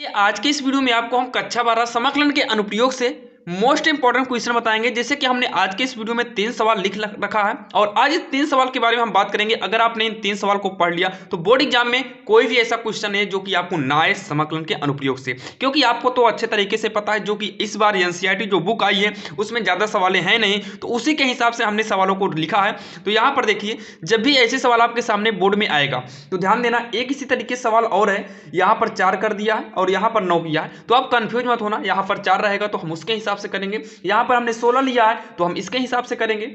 आज के इस वीडियो में आपको हम कक्षा 12 समाकलन के अनुप्रयोग से मोस्ट इंपॉर्टेंट क्वेश्चन बताएंगे। जैसे कि हमने आज के इस वीडियो में 3 सवाल लिख रखा है और आज इस 3 सवाल के बारे में हम बात करेंगे। अगर आपने इन 3 सवाल को पढ़ लिया तो बोर्ड एग्जाम में कोई भी ऐसा क्वेश्चन है जो कि आपको ना आए समाकलन के अनुप्रयोग से, क्योंकि आपको तो अच्छे तरीके से पता है जो कि इस बार एनसीईआरटी जो बुक आई है उसमें ज़्यादा सवाल हैं नहीं, तो उसी के हिसाब से हमने सवालों को लिखा है। तो यहाँ पर देखिए, जब भी ऐसे सवाल आपके सामने बोर्ड में आएगा तो ध्यान देना, एक इसी तरीके से सवाल और है, यहाँ पर 4 कर दिया है और यहाँ पर 9 किया है, तो आप कंफ्यूज मत होना। यहाँ पर 4 रहेगा तो हम उसके हिसाब से करेंगे, यहाँ पर हमने 16 लिया है तो हम इसके हिसाब से करेंगे।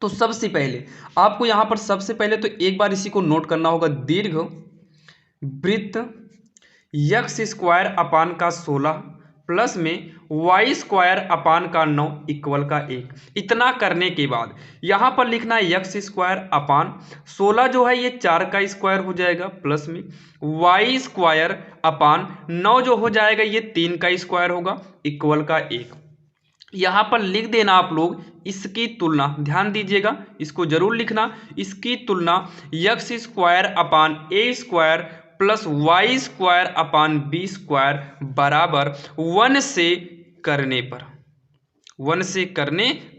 तो सबसे पहले आपको यहाँ पर सबसे पहले तो एक बार इसी को नोट करना होगा, दीर्घ वृत्त यक्स स्क्वायर अपान का 16 प्लस में वाई स्क्वायर अपान का 9 इक्वल का 1। इतना करने के बाद यहाँ पर लिखना है यक्स स्क्वायर अपान 16 जो है ये 4 का स्क्वायर हो जाएगा, प्लस में वाई स्क्वायर अपान 9 जो हो जाएगा ये 3 का स्क्वायर होगा, इक्वल का 1। यहाँ पर लिख देना आप लोग इसकी तुलना, ध्यान दीजिएगा इसको जरूर लिखना, इसकी तुलना यक्स स्क्वायर अपान ए square plus y square upon B square बराबर 1 से करने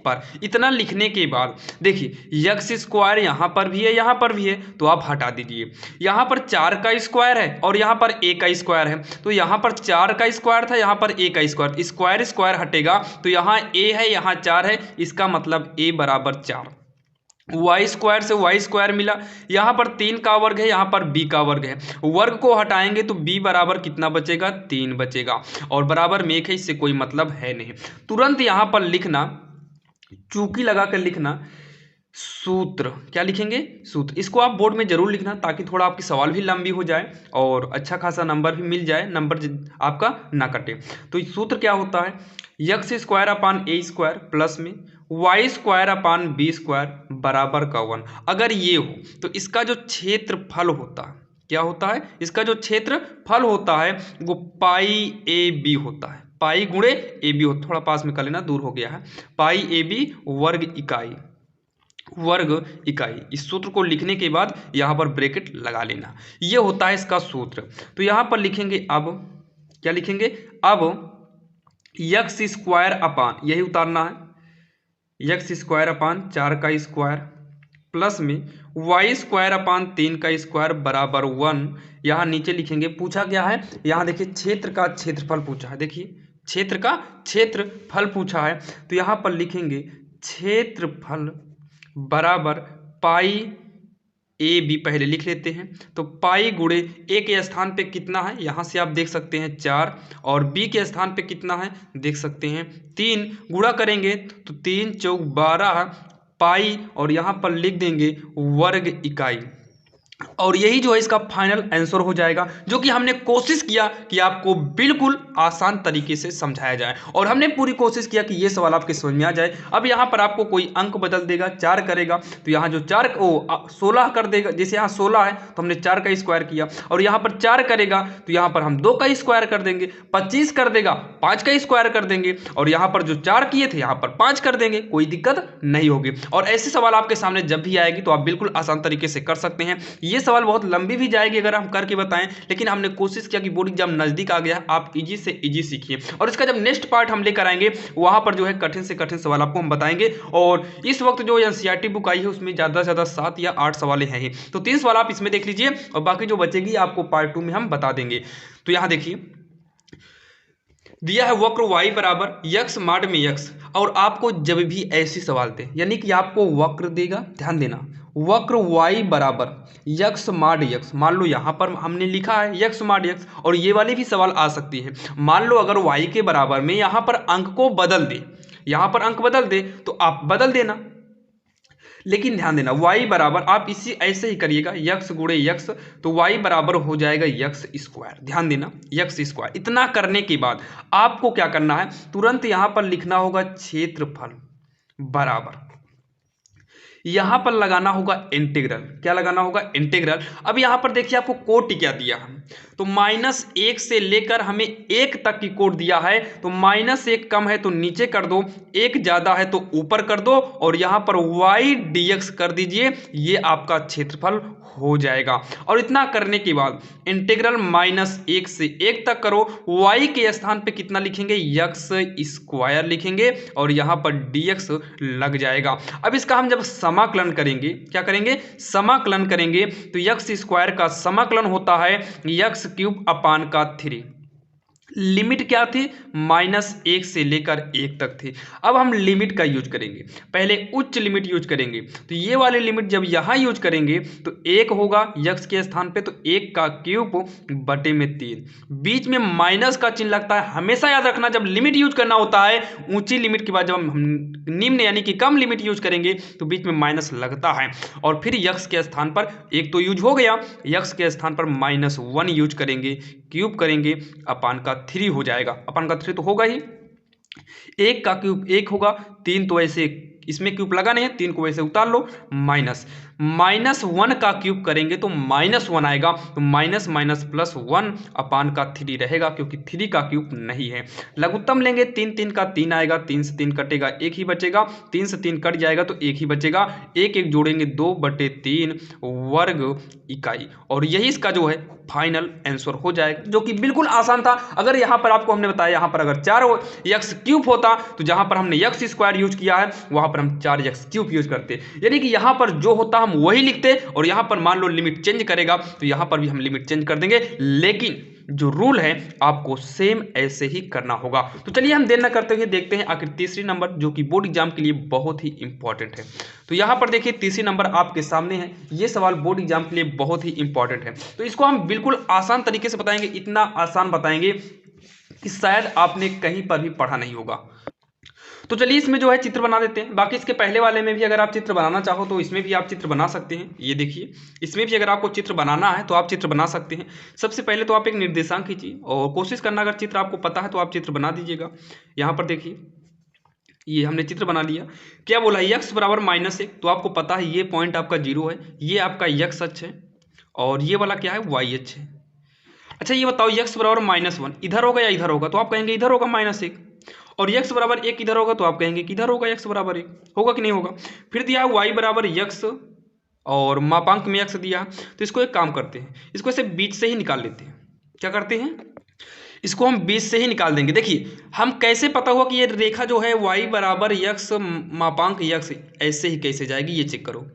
पर इतना लिखने के बाद देखिए यक्स स्क्वायर यहाँ पर भी है, यहाँ पर भी है, तो आप हटा दीजिए। यहाँ पर 4 का स्क्वायर है और यहाँ पर ए का स्क्वायर है, तो यहाँ पर 4 का स्क्वायर था, यहाँ पर ए का स्क्वायर, स्क्वायर स्क्वायर हटेगा तो यहाँ ए है, यहाँ 4 है, इसका मतलब ए बराबर 4। वाई स्क्वायर से वाई स्क्वायर मिला, यहाँ पर 3 का वर्ग है, यहाँ पर बी का वर्ग है, वर्ग को हटाएंगे तो बी बराबर कितना बचेगा, 3 बचेगा, और बराबर में एक है, इससे कोई मतलब है नहीं। तुरंत यहाँ पर लिखना, चूकी लगा कर लिखना सूत्र, क्या लिखेंगे, सूत्र। इसको आप बोर्ड में जरूर लिखना ताकि थोड़ा आपकी सवाल भी लंबी हो जाए और अच्छा खासा नंबर भी मिल जाए, नंबर आपका ना कटे। तो सूत्र क्या होता है, यक्स स्क्वायर अपान ए स्क्वायर प्लस में Y square upon B square बराबर का 1। अगर ये हो तो इसका जो क्षेत्रफल होता है, क्या होता है, इसका जो क्षेत्रफल होता है वो पाई ए बी होता है, पाई गुणे ए बी होता, थोड़ा पास में कर लेना, दूर हो गया है, पाई ए बी वर्ग इकाई। इस सूत्र को लिखने के बाद यहाँ पर ब्रैकेट लगा लेना, ये होता है इसका सूत्र। तो यहाँ पर लिखेंगे, अब क्या लिखेंगे, अब यक्स स्क्वायर अपान, यही उतारना है, यक्स स्क्वायर अपान 4 का स्क्वायर प्लस में वाई स्क्वायर अपान 3 का स्क्वायर बराबर 1। यहाँ नीचे लिखेंगे, पूछा क्या है, यहाँ देखिए क्षेत्र का क्षेत्रफल पूछा है, देखिए क्षेत्र का क्षेत्रफल पूछा है, तो यहाँ पर लिखेंगे क्षेत्रफल बराबर पाई ए बी, पहले लिख लेते हैं, तो पाई गुणे ए के स्थान पे कितना है, यहाँ से आप देख सकते हैं 4, और बी के स्थान पे कितना है देख सकते हैं 3, गुणा करेंगे तो 3 चौक 12 पाई, और यहाँ पर लिख देंगे वर्ग इकाई, और यही जो है इसका फाइनल आंसर हो जाएगा, जो कि हमने कोशिश किया कि आपको बिल्कुल आसान तरीके से समझाया जाए, और हमने पूरी कोशिश किया कि ये सवाल आपके समझ में आ जाए। अब यहाँ पर आपको कोई अंक बदल देगा, 4 करेगा तो यहाँ जो 16 कर देगा, जैसे यहाँ 16 है तो हमने 4 का स्क्वायर किया, और यहाँ पर 4 करेगा तो यहाँ पर हम 2 का स्क्वायर कर देंगे, 25 कर देगा 5 का स्क्वायर कर देंगे, और यहाँ पर जो 4 किए थे यहाँ पर 5 कर देंगे, कोई दिक्कत नहीं होगी। और ऐसे सवाल आपके सामने जब भी आएगी तो आप बिल्कुल आसान तरीके से कर सकते हैं। ये सवाल बहुत लंबी भी जाएगी अगर हम करके बताएं, लेकिन हमने कोशिश किया कि बोर्ड एग्जाम नजदीक आ गया, आप इजी से इजी सीखिए, और इसका जब नेक्स्ट पार्ट हम लेकर आएंगे वहां पर जो है कठिन से कठिन सवाल आपको हम बताएंगे। और इस वक्त जो एनसीईआरटी बुक आई है उसमें ज्यादा से ज्यादा 7 या 8 सवाल हैं ही, तो 3 सवाल आप इसमें देख लीजिए और बाकी जो बचेगी आपको पार्ट 2 में हम बता देंगे। तो यहां देखिए दिया है वक्र y बराबर यक्स माड में यक्स, और आपको जब भी ऐसी सवाल दे, यानी कि आपको वक्र देगा, ध्यान देना, वक्र y बराबर यक्स माड यक्स, मान लो यहाँ पर हमने लिखा है यक्स माड यक्स, और ये वाली भी सवाल आ सकती है। मान लो अगर y के बराबर में यहाँ पर अंक को बदल दे, यहाँ पर अंक बदल दे तो आप बदल देना, लेकिन ध्यान देना y बराबर आप इसी ऐसे ही करिएगा, यक्स गुणे यक्स, तो y बराबर हो जाएगा यक्स स्क्वायर, ध्यान देना यक्स स्क्वायर। इतना करने के बाद आपको क्या करना है, तुरंत यहां पर लिखना होगा क्षेत्रफल बराबर यहां पर लगाना होगा इंटीग्रल। क्या लगाना होगा? इंटीग्रल। अब यहां पर देखिए आपको कोट क्या दिया है, तो -1 से लेकर हमें 1 तक की कोट दिया है। तो -1 कम है तो नीचे कर दो, 1 ज्यादा है तो ऊपर कर दो, और यहां पर y dx कर दीजिए, ये आपका क्षेत्रफल हो जाएगा। और इतना करने के बाद इंटीग्रल -1 से 1 तक करो, y के स्थान पे कितना लिखेंगे? x स्क्वायर लिखेंगे, और यहां पर dx लग जाएगा। अब इसका हम जब समाकलन करेंगे, क्या करेंगे? समाकलन करेंगे, तो x स्क्वायर का समाकलन होता है x³ अपान का 3। लिमिट क्या थी? -1 से लेकर 1 तक थी। अब हम लिमिट का यूज करेंगे, पहले उच्च लिमिट यूज करेंगे। तो ये वाली लिमिट जब यहां यूज करेंगे तो 1 होगा x के स्थान पे, तो 1 का क्यूब बटे में 3, बीच में माइनस का चिन्ह लगता है। हमेशा याद रखना, जब लिमिट यूज करना होता है, ऊंची लिमिट के बाद जब हम निम्न यानी कि कम लिमिट यूज करेंगे तो बीच में माइनस लगता है। और फिर x के स्थान पर 1 तो यूज हो गया, x के स्थान पर -1 यूज करेंगे, क्यूब करेंगे, अपान का 3 हो जाएगा। अपान का 3 तो होगा ही, 1 का क्यूब 1 होगा, 3 तो ऐसे इसमें क्यूब लगा नहीं है, 3 को वैसे उतार लो, -1 का क्यूब करेंगे तो -1 आएगा, तो माइनस माइनस +1 अपान का 3 रहेगा, क्योंकि 3 का क्यूब नहीं है। लघुत्तम लेंगे, 3 3 का 3 आएगा, 3 से 3 कटेगा, 1 ही बचेगा, 3 से 3 कट जाएगा तो 1 ही बचेगा, 1 1 जोड़ेंगे 2/3 वर्ग इकाई, और यही इसका जो है फाइनल आंसर हो जाएगा, जो कि बिल्कुल आसान था। अगर यहाँ पर आपको हमने बताया, यहाँ पर अगर 4x³ होता तो जहाँ पर हमने x स्क्वायर यूज किया है वहाँ पर हम 4x³ यूज करते, यानी कि यहाँ पर जो होता हम वही लिखते, और यहाँ पर मान लो लिमिट चेंज करेगा तो यहाँ पर भी हम लिमिट चेंज कर देंगे, लेकिन जो रूल है आपको सेम ऐसे ही करना होगा। तो चलिए हम देर न करते हुए देखते हैं आखिर तीसरी नंबर, जो कि बोर्ड एग्जाम के लिए बहुत ही इंपॉर्टेंट है। तो यहाँ पर देखिए तीसरी नंबर आपके सामने है, ये सवाल बोर्ड एग्जाम के लिए बहुत ही इंपॉर्टेंट है। तो इसको हम बिल्कुल आसान तरीके से बताएंगे, इतना आसान बताएंगे कि शायद आपने कहीं पर भी पढ़ा नहीं होगा। तो चलिए इसमें जो है चित्र बना देते हैं। बाकी इसके पहले वाले में भी अगर आप चित्र बनाना चाहो तो इसमें भी आप चित्र बना सकते हैं। ये देखिए, इसमें भी अगर आपको चित्र बनाना है तो आप चित्र बना सकते हैं। सबसे पहले तो आप एक निर्देशांक खींचिए और कोशिश करना, अगर चित्र आपको पता है तो आप चित्र बना दीजिएगा। यहाँ पर देखिए, ये हमने चित्र बना लिया। क्या बोला? x बराबर -1, तो आपको पता है ये पॉइंट आपका 0 है, ये आपका x अक्ष है, और ये वाला क्या है? y अक्ष है। अच्छा ये बताओ, x बराबर -1 इधर होगा या इधर होगा? तो आप कहेंगे इधर होगा -1, और x बराबर 1 इधर होगा तो आप कहेंगे कि इधर होगा x बराबर 1, होगा कि नहीं होगा? फिर दिया y बराबर x और मापांक में x दिया, तो इसको एक काम करते हैं, इसको ऐसे बीच से ही निकाल लेते हैं। क्या करते हैं? इसको हम बीच से ही निकाल देंगे। देखिए हम कैसे पता हुआ कि ये रेखा जो है y बराबर x मापांक x ऐसे ही कैसे जाएगी, ये चेक करो।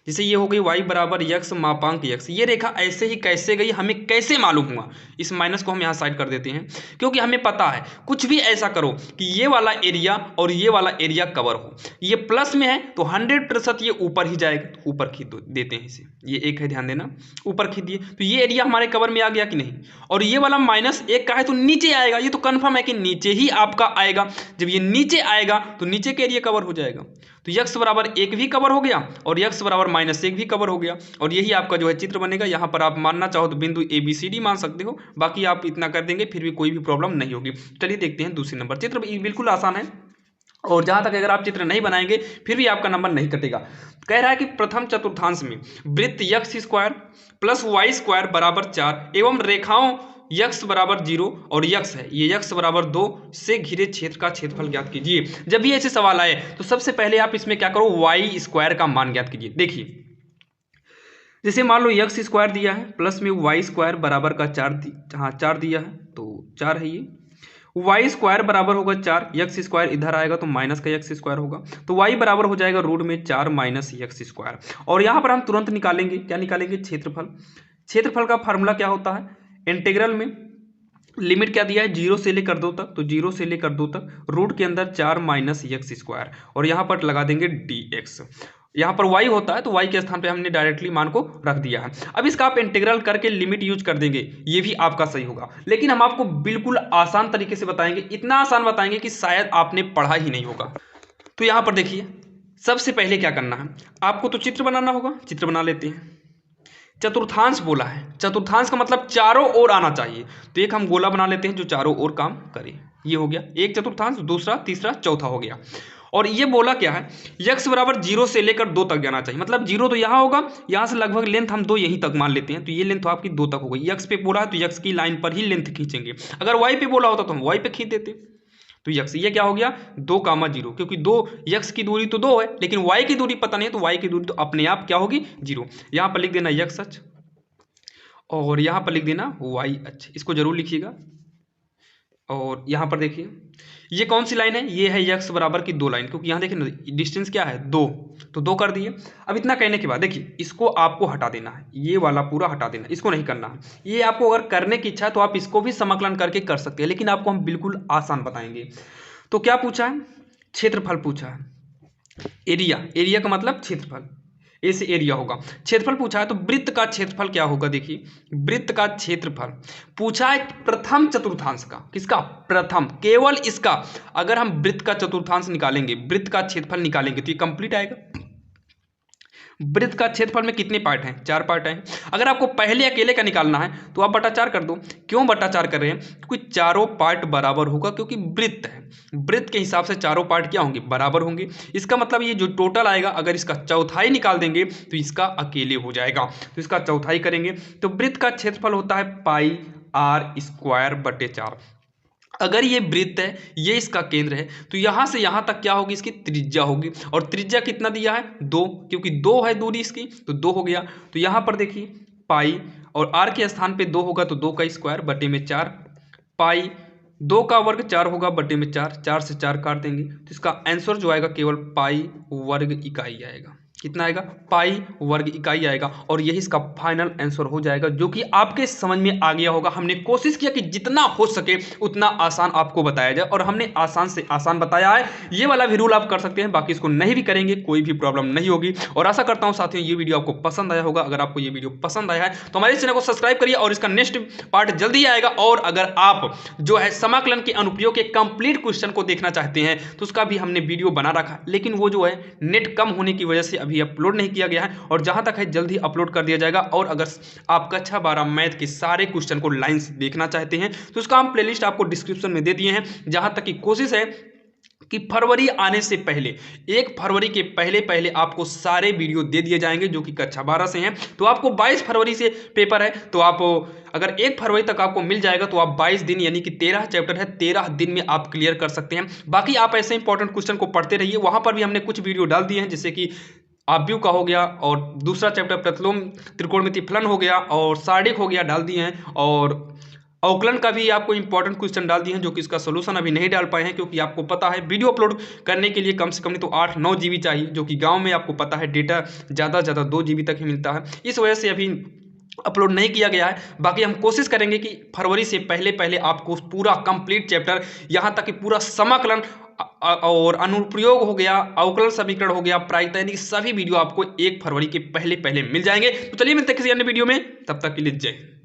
जैसे ये हो गई y बराबर x मापांक x, ये रेखा ऐसे ही कैसे गई, हमें कैसे मालूम हुआ? इस माइनस को हम यहाँ साइड कर देते हैं, क्योंकि हमें पता है कुछ भी ऐसा करो कि ये वाला एरिया और ये वाला एरिया कवर हो। ये प्लस में है तो 100% ये ऊपर ही जाएगा, तो ऊपर खींच देते हैं इसे। ये 1 है, ध्यान देना, ऊपर खींच दिए तो ये एरिया हमारे कवर में आ गया कि नहीं? और ये वाला -1 का है तो नीचे आएगा, ये तो कन्फर्म है कि नीचे ही आपका आएगा। जब ये नीचे आएगा तो नीचे के एरिया कवर हो जाएगा, तो x बराबर 1 भी कवर हो गया और x बराबर -1 भी कवर हो गया, और यही आपका जो है चित्र बनेगा। यहाँ पर आप मानना चाहो तो बिंदु ABCD मान सकते हो, बाकी आप इतना कर देंगे फिर भी कोई भी प्रॉब्लम नहीं होगी। चलिए देखते हैं दूसरी नंबर। चित्र बिल्कुल आसान है, और जहाँ तक अगर आप चित्र नहीं बनाएंगे फिर भी आपका नंबर नहीं कटेगा। कह रहा है कि प्रथम चतुर्थांश में वृत्त x² + y² बराबर 4 एवं रेखाओं x बराबर 0 और x है, ये x बराबर 2 से घिरे क्षेत्र का क्षेत्रफल ज्ञात कीजिए। जब भी ऐसे सवाल आए तो सबसे पहले आप इसमें क्या करो, y² का मान ज्ञात कीजिए। देखिए जैसे मान लो x² दिया है, प्लस में y² बराबर का 4 दिया है, तो 4 है ये। y² बराबर होगा 4, x² इधर आएगा तो माइनस का x² होगा, तो y बराबर हो जाएगा रूट में 4 माइनस x²। और यहाँ पर हम तुरंत निकालेंगे, क्या निकालेंगे? क्षेत्रफल। क्षेत्रफल का फार्मूला क्या होता है? इंटीग्रल में लिमिट क्या दिया है? 0 से लेकर 2 तक, तो 0 से लेकर 2 तक रूट के अंदर 4 माइनस x², और यहाँ पर लगा देंगे dx। यहाँ पर y होता है तो y के स्थान पे हमने डायरेक्टली मान को रख दिया है। अब इसका आप इंटीग्रल करके लिमिट यूज कर देंगे, ये भी आपका सही होगा, लेकिन हम आपको बिल्कुल आसान तरीके से बताएंगे, इतना आसान बताएंगे कि शायद आपने पढ़ा ही नहीं होगा। तो यहाँ पर देखिए, सबसे पहले क्या करना है आपको, तो चित्र बनाना होगा। चित्र बना लेते हैं। चतुर्थांश बोला है, चतुर्थांश का मतलब चारों ओर आना चाहिए, तो एक हम गोला बना लेते हैं जो चारों ओर काम करे। ये हो गया एक चतुर्थांश, दूसरा, तीसरा, चौथा हो गया। और ये बोला क्या है, यक्स बराबर 0 से लेकर 2 तक जाना चाहिए, मतलब 0 तो यहाँ होगा, यहाँ से लगभग लेंथ हम 2 यहीं तक मान लेते हैं, तो ये लेंथ तो आपकी 2 तक हो गई। यक्स पे बोला है तो यक्स की लाइन पर ही लेंथ खींचेंगे, अगर वाई पे बोला होता तो हम वाई पे खींच देते। तो यक्स ये क्या हो गया 2,0, क्योंकि 2 यक्स की दूरी तो 2 है, लेकिन वाई की दूरी पता नहीं है, तो वाई की दूरी तो अपने आप क्या होगी 0। यहाँ पर लिख देना यक्स अक्ष और यहाँ पर लिख देना वाई अक्ष, इसको जरूर लिखिएगा। और यहाँ पर देखिए ये कौन सी लाइन है, ये है यक्स बराबर की 2 लाइन, क्योंकि यहाँ देखिए ना डिस्टेंस क्या है 2, तो 2 कर दिए। अब इतना कहने के बाद देखिए इसको आपको हटा देना है, ये वाला पूरा हटा देना, इसको नहीं करना है। ये आपको अगर करने की इच्छा है तो आप इसको भी समाकलन करके कर सकते हैं, लेकिन आपको हम बिल्कुल आसान बताएंगे। तो क्या पूछा है, क्षेत्रफल पूछा है, एरिया का मतलब क्षेत्रफल, ए से एरिया होगा। क्षेत्रफल पूछा है तो वृत्त का क्षेत्रफल क्या होगा, देखिए वृत्त का क्षेत्रफल पूछा है प्रथम चतुर्थांश का, किसका प्रथम, केवल इसका। अगर हम वृत्त का चतुर्थांश निकालेंगे, वृत्त का क्षेत्रफल निकालेंगे तो ये कंप्लीट आएगा। वृत्त का क्षेत्रफल में कितने पार्ट हैं, 4 पार्ट हैं। अगर आपको पहले अकेले का निकालना है तो आप बटा 4 कर दो। क्यों बटा 4 कर रहे हैं, क्योंकि चारों पार्ट बराबर होगा, क्योंकि वृत्त है, वृत्त के हिसाब से चारों पार्ट क्या होंगे, बराबर होंगे। इसका मतलब ये जो टोटल आएगा, अगर इसका चौथाई निकाल देंगे तो इसका अकेले हो जाएगा, तो इसका चौथाई करेंगे। तो वृत्त का क्षेत्रफल होता है पाई आर स्क्वायर बटे 4। अगर ये वृत्त है, ये इसका केंद्र है, तो यहाँ से यहाँ तक क्या होगी, इसकी त्रिज्या होगी। और त्रिज्या कितना दिया है 2, क्योंकि 2 है दूरी इसकी, तो 2 हो गया। तो यहाँ पर देखिए पाई और आर के स्थान पे 2 होगा, तो 2 का स्क्वायर बटे में 4, पाई 2 का वर्ग 4 होगा बटे में 4, 4 से 4 काट देंगे, तो इसका आंसर जो आएगा केवल पाई वर्ग इकाई आएगा। कितना आएगा, पाई वर्ग इकाई आएगा। और यही इसका फाइनल आंसर हो जाएगा, जो कि आपके समझ में आ गया होगा। हमने कोशिश किया कि जितना हो सके उतना आसान आपको बताया जाए, और हमने आसान से आसान बताया है। ये वाला भी रूल आप कर सकते हैं, बाकी इसको नहीं भी करेंगे कोई भी प्रॉब्लम नहीं होगी। और आशा करता हूं साथियों ये वीडियो आपको पसंद आया होगा। अगर आपको ये वीडियो पसंद आया है तो हमारे चैनल को सब्सक्राइब करिए, और इसका नेक्स्ट पार्ट जल्दी आएगा। और अगर आप जो है समाकलन के अनुप्रयोग के कंप्लीट क्वेश्चन को देखना चाहते हैं तो उसका भी हमने वीडियो बना रखा, लेकिन वो जो है नेट कम होने की वजह से अभी अपलोड नहीं किया गया है, और जहां तक है जल्दी अपलोड कर दिया जाएगा। और अगर आप कक्षा 12 मैथ के सारे क्वेश्चन को लाइन से देखना चाहते हैं तो उसका हम प्लेलिस्ट आपको डिस्क्रिप्शन में दे दिए हैं। जहां तक की कोशिश है कि फरवरी आने से पहले, 1 फरवरी के पहले पहले आपको सारे वीडियो दे दिए जाएंगे जो कि कक्षा 12 से हैं। तो आपको 22 फरवरी से पेपर है, तो आप अगर 1 फरवरी तक आपको मिल जाएगा तो आप 22 दिन यानी कि 13 चैप्टर है, 13 दिन में आप क्लियर कर सकते हैं। बाकी आप ऐसे इंपॉर्टेंट क्वेश्चन को पढ़ते रहिए, वहां पर भी हमने कुछ वीडियो डाल दिए हैं, जैसे कि आव्यूह का हो गया, और दूसरा चैप्टर प्रतिलोम त्रिकोणमिति फलन हो गया, और सारणिक हो गया, डाल दिए हैं। और अवकलन का भी आपको इंपॉर्टेंट क्वेश्चन डाल दिए हैं, जो कि इसका सोल्यूशन अभी नहीं डाल पाए हैं, क्योंकि आपको पता है वीडियो अपलोड करने के लिए कम से कम नहीं तो 8-9 GB चाहिए, जो कि गांव में आपको पता है डेटा ज़्यादा से ज़्यादा 2 GB तक ही मिलता है। इस वजह से अभी अपलोड नहीं किया गया है। बाकी हम कोशिश करेंगे कि फरवरी से पहले पहले आपको पूरा कंप्लीट चैप्टर, यहाँ तक कि पूरा समाकलन और अनुप्रयोग हो गया, अवकलन समीकरण हो गया, प्रायिकता, यानी सभी वीडियो आपको 1 फरवरी के पहले पहले मिल जाएंगे। तो चलिए मिलते हैं किसी अन्य वीडियो में, तब तक के लिए जय हिंद।